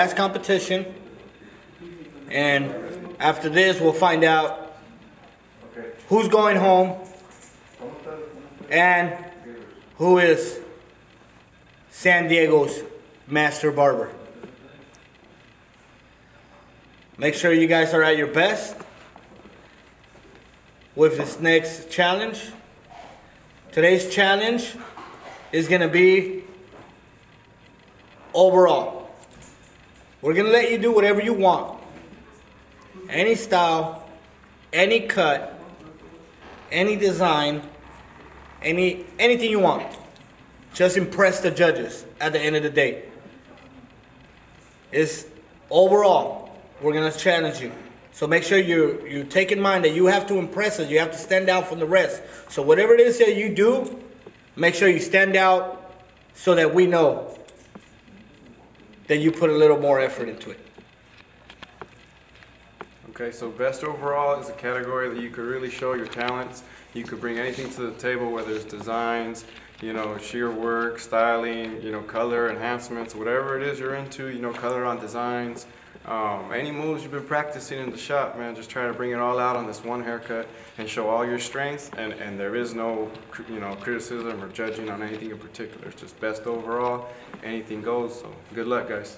last competition, and after this we'll find out who's going home and who is San Diego's master barber. Make sure you guys are at your best with this next challenge. Today's challenge is gonna be overall. We're gonna let you do whatever you want. Any style, any cut, any design, anything you want. Just impress the judges at the end of the day. It's overall. We're gonna challenge you. So make sure you take in mind that you have to impress us. You have to stand out from the rest. So whatever it is that you do, make sure you stand out so that we know that you put a little more effort into it. Okay, so best overall is a category that you could really show your talents. You could bring anything to the table, whether it's designs, you know, sheer work, styling, you know, color enhancements, whatever it is you're into, you know, color on designs. Any moves you've been practicing in the shop, man, just try to bring it all out on this one haircut and show all your strengths, and there is no, you know, criticism or judging on anything in particular. It's just best overall, anything goes, so good luck, guys.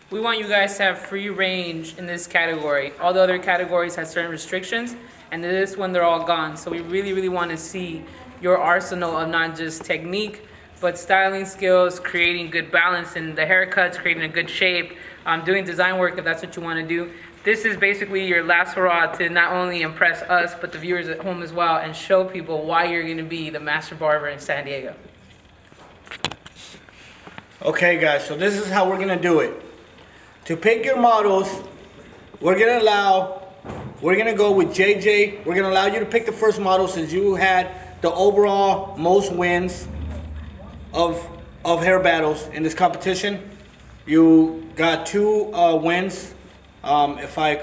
We want you guys to have free range in this category. All the other categories have certain restrictions, and in this one they're all gone. So we really, really want to see your arsenal of not just technique, but styling skills, creating good balance in the haircuts, creating a good shape, doing design work if that's what you want to do. This is basically your last hurrah to not only impress us, but the viewers at home as well, and show people why you're going to be the master barber in San Diego. Okay guys, so this is how we're gonna do it. To pick your models, we're gonna go with JJ. We're gonna allow you to pick the first model since you had the overall most wins of hair battles in this competition. You got 2 wins, if I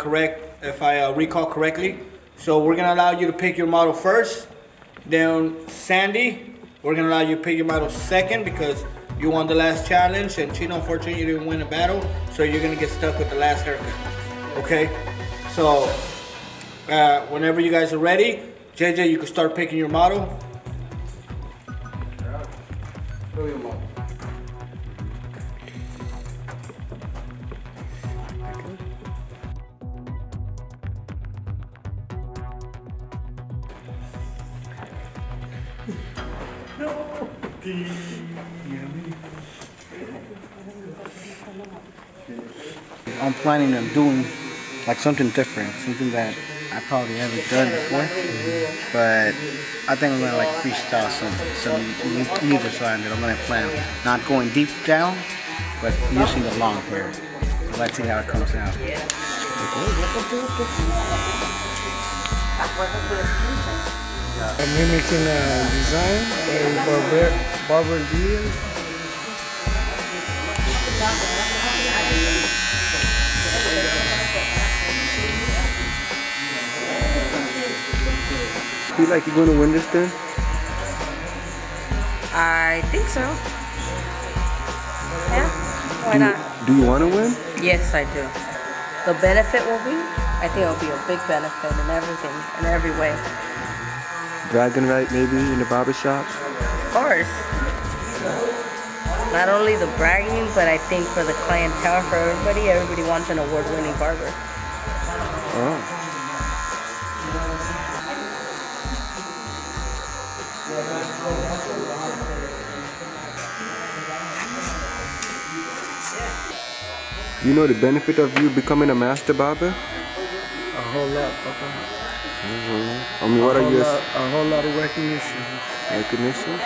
recall correctly. So we're gonna allow you to pick your model first. Then Sandy, we're gonna allow you to pick your model second because you won the last challenge, and Chino, unfortunately, you didn't win a battle, so you're gonna get stuck with the last haircut. Okay? So whenever you guys are ready, JJ, you can start picking your model. I'm planning on doing like something different, something that I probably haven't done before. But I think I'm gonna like freestyle some new design that I'm gonna plan. Not going deep down, but using the long hair. So let's see how it comes out. I'm mimicking a design by Barber Diaz. Feel like you're going to win this thing? I think so. Yeah, why not? Do you want to win? Yes, I do. The benefit will be, I think it will be a big benefit in everything, in every way. Bragging right maybe in the barber shop? Of course. Not only the bragging, but I think for the clientele, for everybody wants an award-winning barber. Oh. You know the benefit of you becoming a master barber? A whole lot, Papa. I mean, what are your... A whole lot of recognition. Recognition?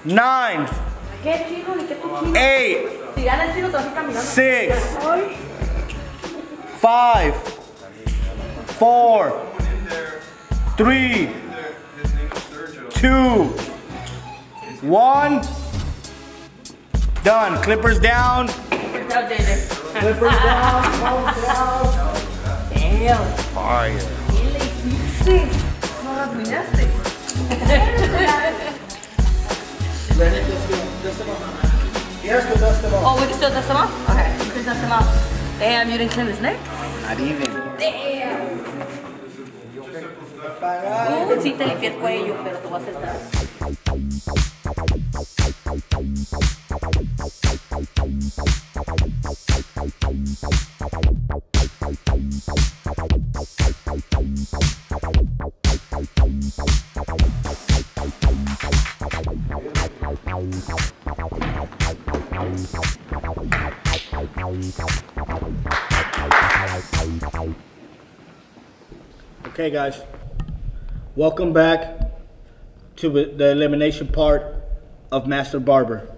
Nine, 8, 6, 5, 4, 3, 2, 1. Done. Clippers down. Clippers down. Down. Damn. Fire. Sí. No lo arruinaste. Oh, we can still dust him off? Okay, you can dust him off. Damn, you didn't clean his neck? Not even. Damn. Sí te limpié el cuello, pero te voy a hacer atrás. Okay, guys, welcome back to the elimination part of Master Barber.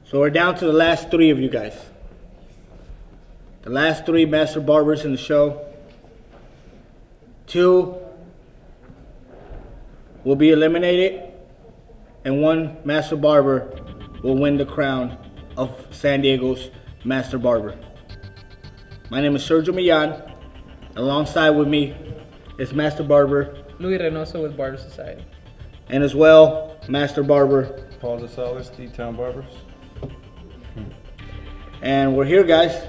So we're down to the last three of you guys. The last three Master Barbers in the show. Two will be eliminated, and one Master Barber will win the crown of San Diego's Master Barber. My name is Sergio Millan. Alongside with me is Master Barber, Luis Reynoso with Barber Society. and as well, Master Barber. Paul DeSalis, D-Town Barbers. And we're here, guys.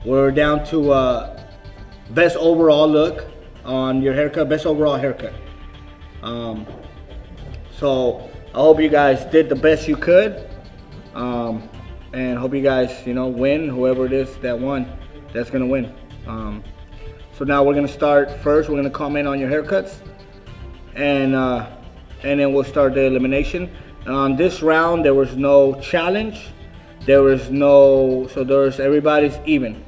We're down to best overall look on your haircut, best overall haircut. So I hope you guys did the best you could, and hope you guys, win. Whoever it is that won, that's gonna win. So now we're gonna start first. We're gonna comment on your haircuts, and then we'll start the elimination. On this round, there was no challenge. There was no, so everybody's even.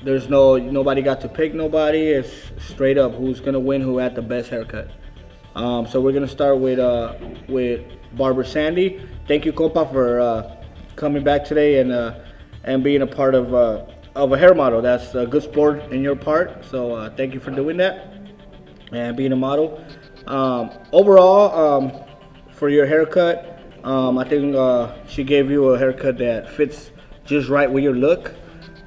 There's nobody got to pick nobody. It's straight up who's gonna win, who had the best haircut. So we're gonna start with Barber Sandy. Thank you, compa, for coming back today and being a part of a hair model. That's a good sport in your part. So thank you for doing that and being a model. Overall, for your haircut, I think she gave you a haircut that fits just right with your look.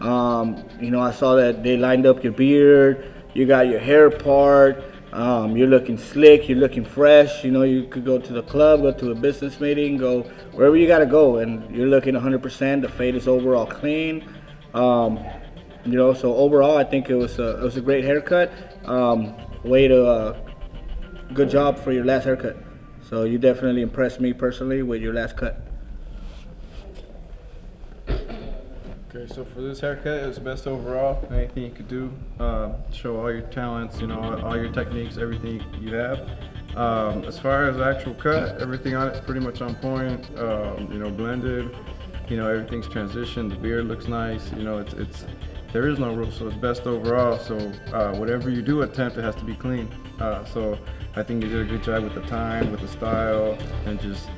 I saw that they lined up your beard, you got your hair part, you're looking slick, you're looking fresh. You could go to the club, go to a business meeting, go wherever you gotta go, and you're looking 100%. The fade is overall clean. So overall, I think it was a great haircut. Good job for your last haircut. So you definitely impressed me personally with your last cut. Okay, so for this haircut, it was best overall. Anything you could do, show all your talents, all your techniques, everything you have. As far as the actual cut, everything on it's pretty much on point. Blended. Everything's transitioned. The beard looks nice. There is no rule, so it's best overall. So whatever you do attempt, it has to be clean. So I think you did a good job with the time, with the style, and just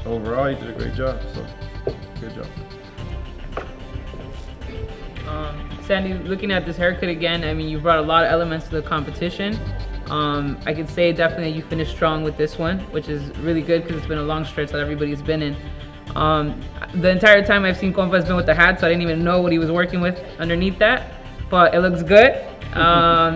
overall you did a great job. So good job. Sandy, looking at this haircut again, I mean, you brought a lot of elements to the competition. I could say definitely that you finished strong with this one, which is really good because it's been a long stretch that everybody's been in. The entire time I've seen Compa has been with the hat, so I didn't even know what he was working with underneath that, but it looks good.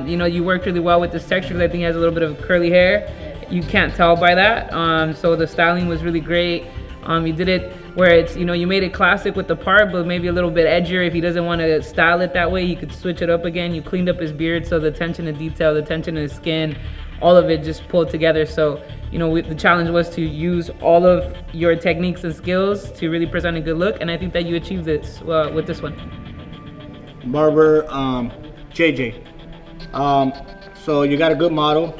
You worked really well with this texture because I think he has a little bit of curly hair. You can't tell by that. So the styling was really great. You did it where it's, you made it classic with the part, but maybe a little bit edgier. If he doesn't want to style it that way, he could switch it up again. You cleaned up his beard, so the attention to detail, the attention to his skin, all of it just pulled together. So, the challenge was to use all of your techniques and skills to really present a good look, and I think that you achieved this with this one. Barber, JJ. So you got a good model.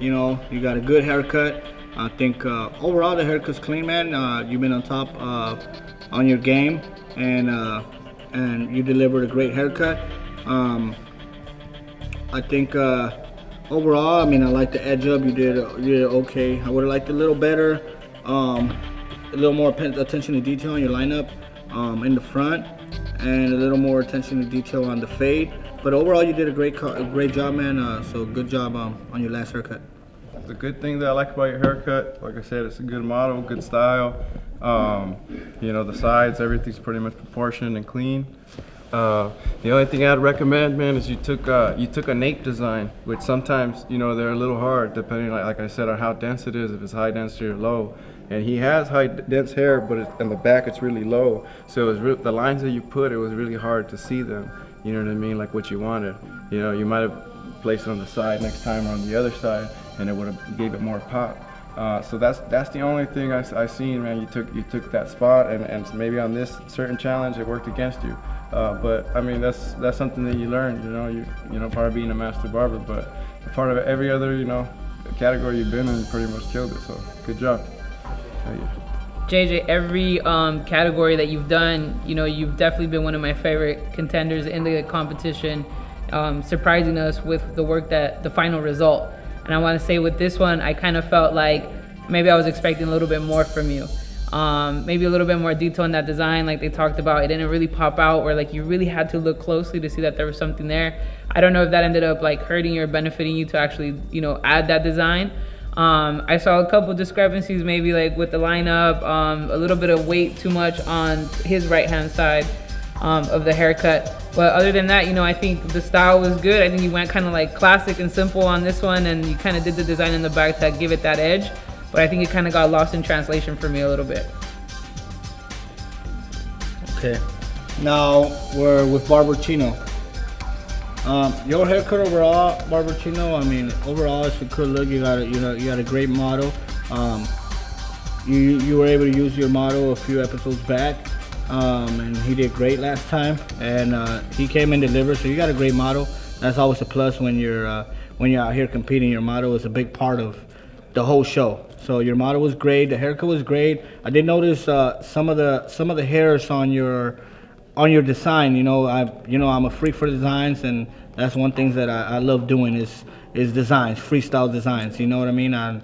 You got a good haircut. I think overall the haircut's clean, man. You've been on top on your game, and you delivered a great haircut. I think overall, I like the edge up. You did okay. I would have liked a little better, a little more attention to detail on your lineup in the front, and a little more attention to detail on the fade. But overall, you did a great job, man. So good job on your last haircut. The good thing that I like about your haircut, like I said, it's a good model, good style. You know, the sides, everything's pretty much proportioned and clean. The only thing I'd recommend, man, is you took a nape design, which sometimes, you know, they're a little hard depending, like I said, on how dense it is, if it's high density or low. And he has high dense hair, but in the back it's really low. So it was the lines that you put, it was really hard to see them. You know what I mean? Like what you wanted. You know, you might have placed it on the side next time or on the other side, and it would have gave it more pop. So that's the only thing I seen, man. You took that spot, and maybe on this certain challenge it worked against you. But I mean, that's something that you learn. You know, part of being a master barber, but part of every other, you know, category you've been in, you pretty much killed it. So good job. JJ, every category that you've done, you know, you've definitely been one of my favorite contenders in the competition, surprising us with the final result. And I want to say with this one, I kind of felt like maybe I was expecting a little bit more from you. Maybe a little bit more detail in that design, like they talked about. It didn't really pop out, or like you really had to look closely to see that there was something there. I don't know if that ended up like hurting or benefiting you to actually, you know, add that design. I saw a couple discrepancies, maybe like with the lineup, a little bit of weight too much on his right-hand side of the haircut. But other than that, you know, I think the style was good. I think you went kind of like classic and simple on this one, and you kind of did the design in the back to give it that edge. But I think it kind of got lost in translation for me a little bit. Okay, now we're with Barber Chino. Your haircut overall, Barber Chino, I mean, overall it's a good look. You got a great model. You were able to use your model a few episodes back, and he did great last time. And he came and delivered, so you got a great model. That's always a plus when you're out here competing. Your model is a big part of the whole show. So your model was great. The haircut was great. I did notice some of the hairs on your design. You know, I'm a freak for designs, and that's one thing that I love doing is designs, freestyle designs. You know what I mean? I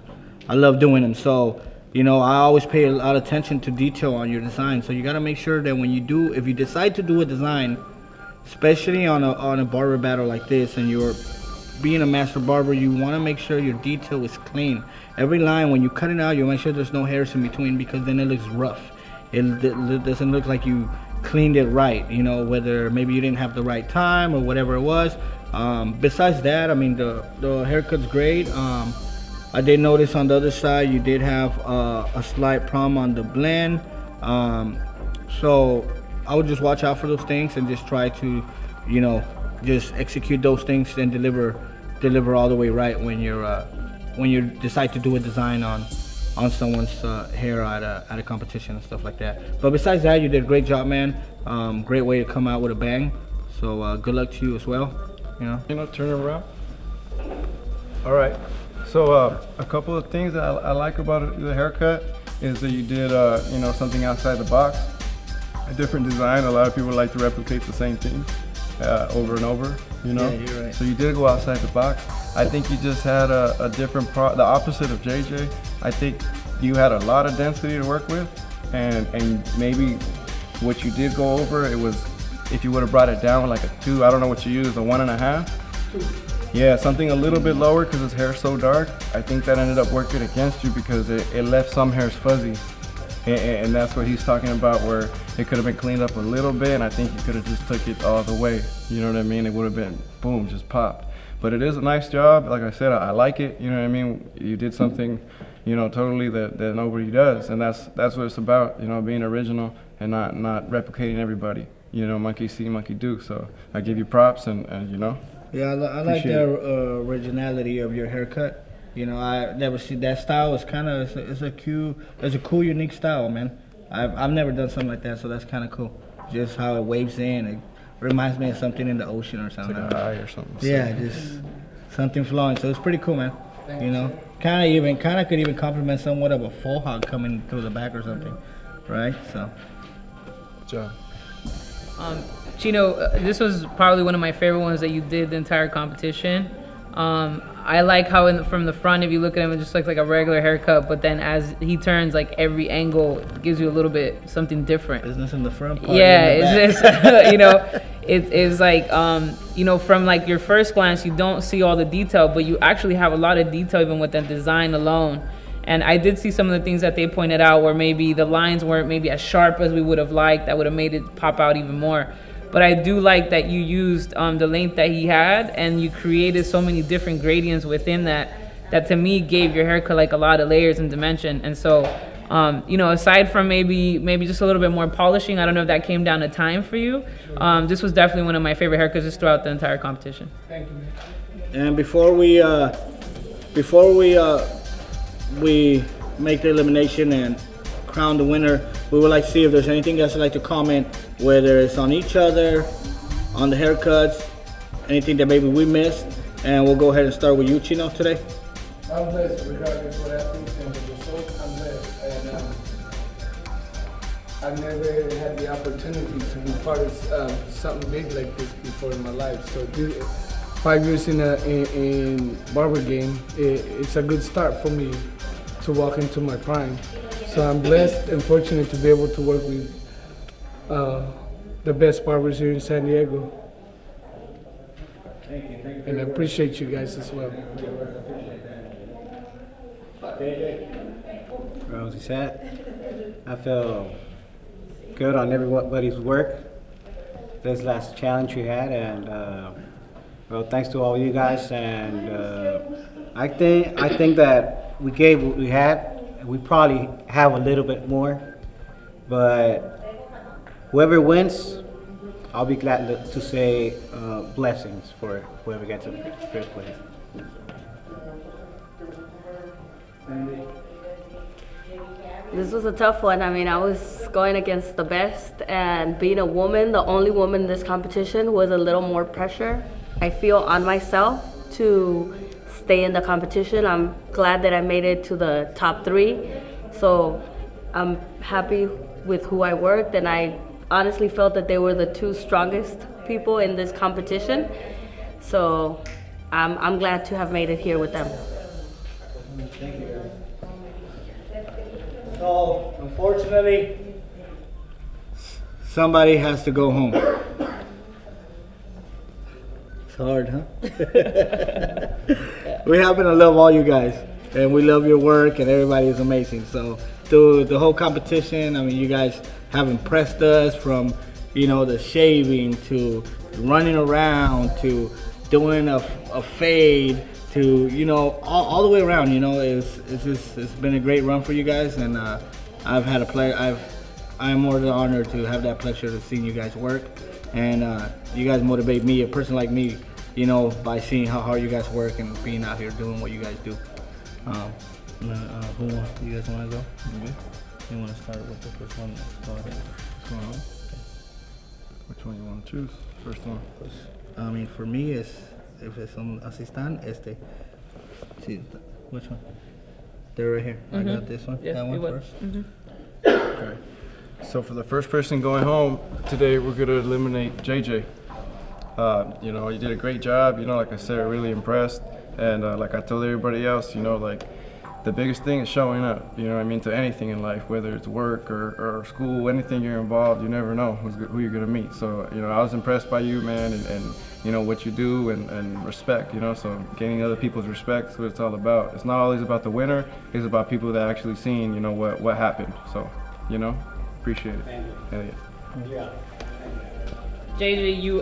love doing them. So, you know, I always pay a lot of attention to detail on your design. So you got to make sure that when if you decide to do a design, especially on a barber battle like this, and you're being a master barber, you want to make sure your detail is clean. Every line, when you cut it out, you make sure there's no hairs in between, because then it looks rough. It doesn't look like you cleaned it right, you know, whether maybe you didn't have the right time or whatever it was. Besides that, I mean, the haircut's great. I did notice on the other side you did have a slight problem on the blend. So I would just watch out for those things and just try to, you know, just execute those things and deliver all the way right when you decide to do a design on someone's hair at a competition and stuff like that. But besides that, you did a great job, man. Great way to come out with a bang. So good luck to you as well. You know, turn it around. All right. So a couple of things that I like about the haircut is that you did you know, something outside the box, a different design. A lot of people like to replicate the same thing over and over. You know, yeah, you're right. So you did go outside the box. I think you just had a different the opposite of JJ. I think you had a lot of density to work with, and maybe what you did go over, it was, if you would have brought it down like a 2, I don't know what you used, a 1.5? Yeah, something a little bit lower, because his hair's so dark. I think that ended up working against you, because it left some hairs fuzzy. And that's what he's talking about, where it could have been cleaned up a little bit, and I think you could have just took it all the way. You know what I mean? It would have been, boom, just popped. But it is a nice job. Like I said, I like it. You know what I mean? You did something, you know, totally that nobody does, and that's what it's about. You know, being original and not replicating everybody. You know, monkey see, monkey do. So I give you props, and you know. Yeah, I like the originality of your haircut. You know, I never see that style. It's kind of it's a cool, unique style, man. I've never done something like that, so that's kind of cool. Just how it waves in. It reminds me of something in the ocean or something. Like an eye or something. Yeah, just something flowing. So it's pretty cool, man. You know, kind of could even complement somewhat of a faux hawk coming through the back or something, right? So. Good job. Chino, this was probably one of my favorite ones that you did the entire competition. I like how from the front, if you look at him, it just looks like a regular haircut, but then as he turns, like every angle gives you a little bit something different. Business in the front part. Yeah, it's just, you know, it's like, you know, from like your first glance, you don't see all the detail, but you actually have a lot of detail even with the design alone. And I did see some of the things that they pointed out where maybe the lines weren't maybe as sharp as we would have liked. That would have made it pop out even more. But I do like that you used the length that he had, and you created so many different gradients within that to me gave your haircut like a lot of layers and dimension. And so, you know, aside from maybe just a little bit more polishing, I don't know if that came down to time for you. This was definitely one of my favorite haircuts just throughout the entire competition. Thank you. And before we make the elimination and crown the winner, we would like to see if there's anything else you'd like to comment, whether it's on each other, on the haircuts, anything that maybe we missed. And we'll go ahead and start with you, Chino, today. I'm blessed regardless what happens and the result. I'm blessed, and I've never had the opportunity to be part of something big like this before in my life. So 5 years in barber game, it's a good start for me to walk into my prime. So I'm blessed and fortunate to be able to work with the best barbers here in San Diego. And I appreciate you guys as well. Well, as he said, I feel good on everybody's work. This last challenge we had, and well, thanks to all you guys. And I think that we gave what we had. We probably have a little bit more, but whoever wins, I'll be glad to say blessings for whoever gets in first place. This was a tough one. I mean, I was going against the best, and being a woman, the only woman in this competition, was a little more pressure, I feel, on myself to stay in the competition. I'm glad that I made it to the top 3. So I'm happy with who I worked, and I honestly felt that they were the 2 strongest people in this competition. So I'm glad to have made it here with them. Thank you. So, unfortunately, somebody has to go home. It's hard, huh? We happen to love all you guys, and we love your work, and everybody is amazing. So, through the whole competition, I mean, you guys have impressed us, from, you know, the shaving to running around to doing a fade to, you know, all the way around. You know, it's been a great run for you guys, and I've had a pleasure. I'm more than honored to have that pleasure of seeing you guys work, and you guys motivate me, a person like me, you know, by seeing how hard you guys work and being out here doing what you guys do. You guys want to go? Mm-hmm. You want to start with the first one? Go ahead. Okay. Which one you want to choose? First one. I mean, for me, if it's on asistan, See, which one? They're right here. Mm-hmm. I got this one. Yeah, that one first. Mm-hmm. Okay. So for the first person going home today, we're going to eliminate JJ. You know, you did a great job. You know, like I said, really impressed. And like I told everybody else, you know, like the biggest thing is showing up. You know what I mean, to anything in life, whether it's work or school, anything you're involved, you never know who you're going to meet. So, you know, I was impressed by you, man, and you know, what you do and respect, you know, so gaining other people's respect is what it's all about. It's not always about the winner, it's about people that actually seen, you know, what happened. So, you know, appreciate it. Hell yeah. JJ, you,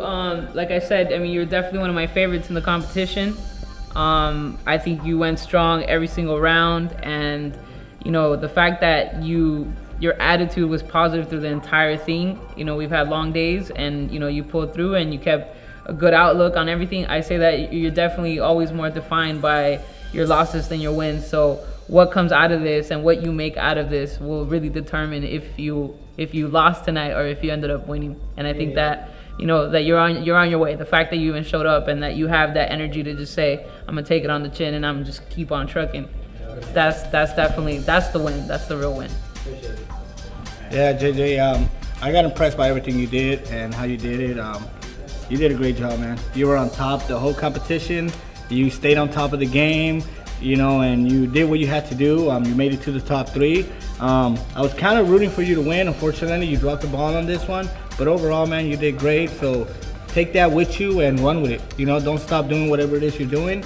like I said, I mean, you're definitely one of my favorites in the competition. I think you went strong every single round, and, you know, the fact that your attitude was positive through the entire thing. You know, we've had long days, and, you know, you pulled through and you kept a good outlook on everything. I say that you're definitely always more defined by your losses than your wins. So what comes out of this and what you make out of this will really determine if you lost tonight or if you ended up winning. And I think that, you know, that you're on your way. The fact that you even showed up and that you have that energy to just say, I'm gonna take it on the chin and I'm just keep on trucking. That's definitely, that's the win. That's the real win. Yeah, JJ, I got impressed by everything you did and how you did it. You did a great job, man. You were on top the whole competition. You stayed on top of the game, you know, and you did what you had to do. You made it to the top 3. I was kind of rooting for you to win. Unfortunately, you dropped the ball on this one. But overall, man, you did great. So take that with you and run with it. You know, don't stop doing whatever it is you're doing.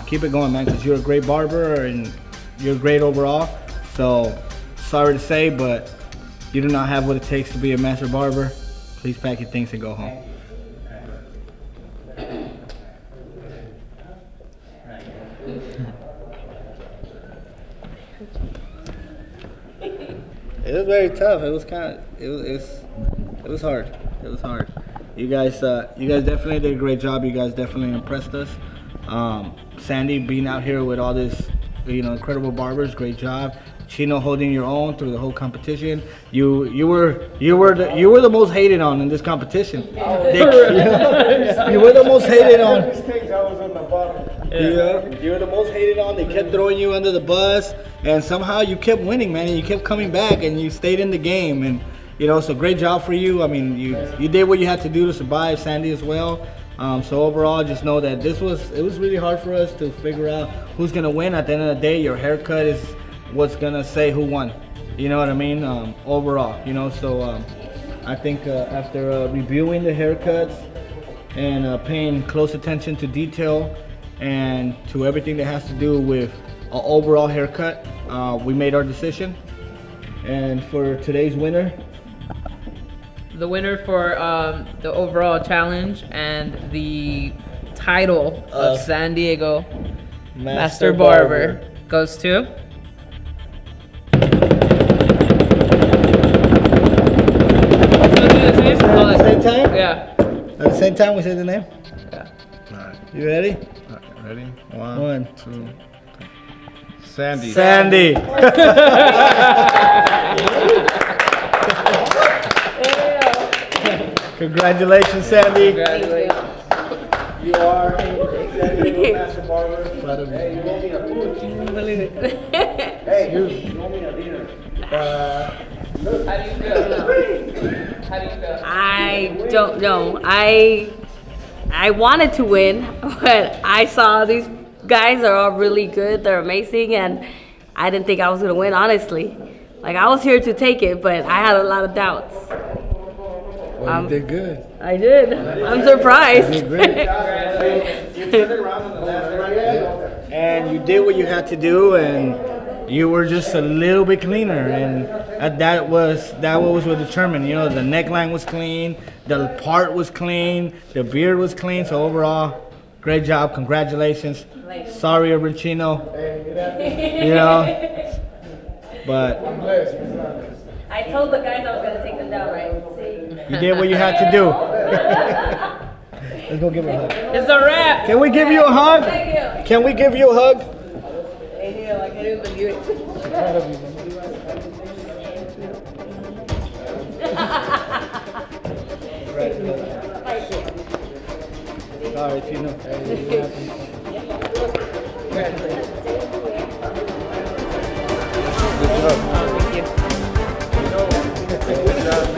Keep it going, man, because you're a great barber, and you're great overall. So sorry to say, but you do not have what it takes to be a master barber. Please pack your things and go home. It was very tough. It was kind of, it was hard. It was hard. You guys definitely did a great job. You guys definitely impressed us. Sandy being out here with all this, incredible barbers, great job. Chino holding your own through the whole competition. You were the most hated on in this competition. You were the most hated on. You were the most hated on. They kept throwing you under the bus, and somehow you kept winning, man. And you kept coming back, and you stayed in the game. And so great job for you. I mean, you did what you had to do to survive. Sandy as well. So overall, just know that it was really hard for us to figure out who's gonna win. At the end of the day, your haircut is what's gonna say who won. You know what I mean? Overall, So I think after reviewing the haircuts and paying close attention to detail and to everything that has to do with an overall haircut, we made our decision. And for today's winner, the winner for the overall challenge and the title of San Diego Master Barber goes to at the same time? Yeah. At the same time we say the name? Yeah. Alright. You ready? Ready? One, 2, 3. Sandy. Sandy. Congratulations, Sandy. Congratulations. You are Master Barber. Hey, you want me a food? Hey, you want me a dinner? How do you feel? How do you feel? I don't know. I wanted to win, but I saw these guys are all really good. They're amazing, and I didn't think I was gonna win, honestly. Like, I was here to take it, but I had a lot of doubts. Well, you did good. I did. I'm surprised. You turned it around on the last right, and you did what you had to do, and you were just a little bit cleaner, and that was what determined. The neckline was clean, the part was clean, the beard was clean. So overall, great job. Congratulations. Sorry, Urban Chino. But I told the guys I was gonna take them down, right? you did what you had to do. Let's go give her a hug. It's a wrap. Can we give you a hug? Thank you. Can we give you a hug? I didn't believe it. Sorry, Chino. Thank you.